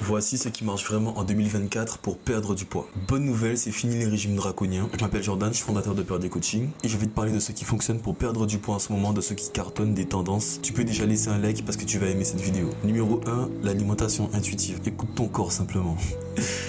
Voici ce qui marche vraiment en 2024 pour perdre du poids. Bonne nouvelle, c'est fini les régimes draconiens. Je m'appelle Jordan, je suis fondateur de Peur des Coaching et je vais te parler de ce qui fonctionne pour perdre du poids en ce moment, de ce qui cartonne, des tendances. Tu peux déjà laisser un like parce que tu vas aimer cette vidéo. Numéro 1, l'alimentation intuitive. Écoute ton corps simplement.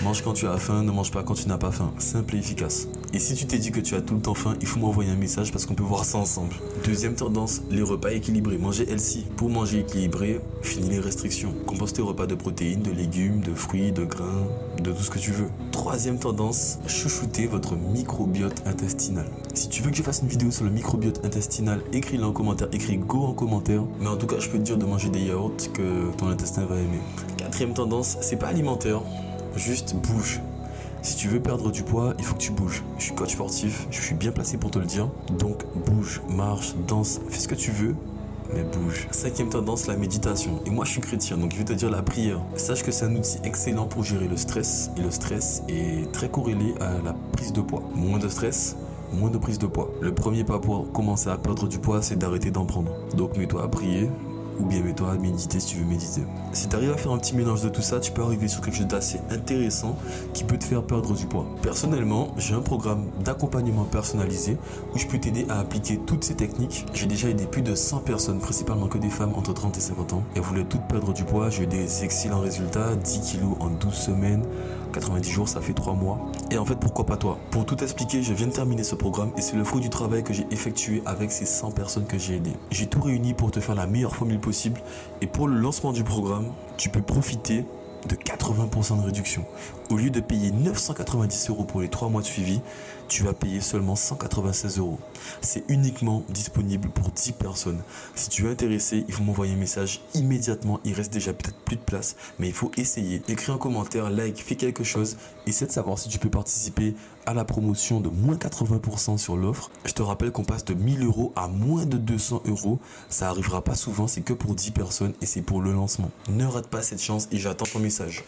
Mange quand tu as faim, ne mange pas quand tu n'as pas faim. Simple et efficace. Et si tu t'es dit que tu as tout le temps faim, il faut m'envoyer un message parce qu'on peut voir ça ensemble. Deuxième tendance, les repas équilibrés. Manger healthy. Pour manger équilibré, finis les restrictions. Compose tes repas de protéines, de légumes, de fruits, de grains, de tout ce que tu veux. Troisième tendance, chouchouter votre microbiote intestinal. Si tu veux que je fasse une vidéo sur le microbiote intestinal, écris-le en commentaire, écris go en commentaire. Mais en tout cas, je peux te dire de manger des yaourts que ton intestin va aimer. Quatrième tendance, c'est pas alimentaire, juste bouge. Si tu veux perdre du poids, il faut que tu bouges. Je suis coach sportif, je suis bien placé pour te le dire. Donc bouge, marche, danse, fais ce que tu veux, mais bouge. Cinquième tendance, la méditation. Et moi je suis chrétien, donc je vais te dire la prière. Sache que c'est un outil excellent pour gérer le stress. Et le stress est très corrélé à la prise de poids. Moins de stress, moins de prise de poids. Le premier pas pour commencer à perdre du poids, c'est d'arrêter d'en prendre. Donc mets-toi à prier. Ou bien mets-toi à méditer si tu veux méditer. Si tu arrives à faire un petit mélange de tout ça, tu peux arriver sur quelque chose d'assez intéressant qui peut te faire perdre du poids. Personnellement, j'ai un programme d'accompagnement personnalisé où je peux t'aider à appliquer toutes ces techniques. J'ai déjà aidé plus de 100 personnes, principalement que des femmes entre 30 et 50 ans. Elles voulaient toutes perdre du poids. J'ai eu des excellents résultats, 10 kilos en 12 semaines. 90 jours, ça fait 3 mois. Et en fait, pourquoi pas toi? Pour tout expliquer, je viens de terminer ce programme et c'est le fruit du travail que j'ai effectué avec ces 100 personnes que j'ai aidées. J'ai tout réuni pour te faire la meilleure formule possible. Et pour le lancement du programme, tu peux profiter de 80% de réduction. Au lieu de payer 990 € pour les 3 mois de suivi, tu vas payer seulement 196 €. C'est uniquement disponible pour 10 personnes. Si tu es intéressé, il faut m'envoyer un message immédiatement. Il reste déjà peut-être plus de place, mais il faut essayer. Écris un commentaire, like, fais quelque chose. Essaie de savoir si tu peux participer à la promotion de moins 80% sur l'offre. Je te rappelle qu'on passe de 1000 € à moins de 200 €. Ça arrivera pas souvent, c'est que pour 10 personnes et c'est pour le lancement. Ne rate pas cette chance et j'attends ton message.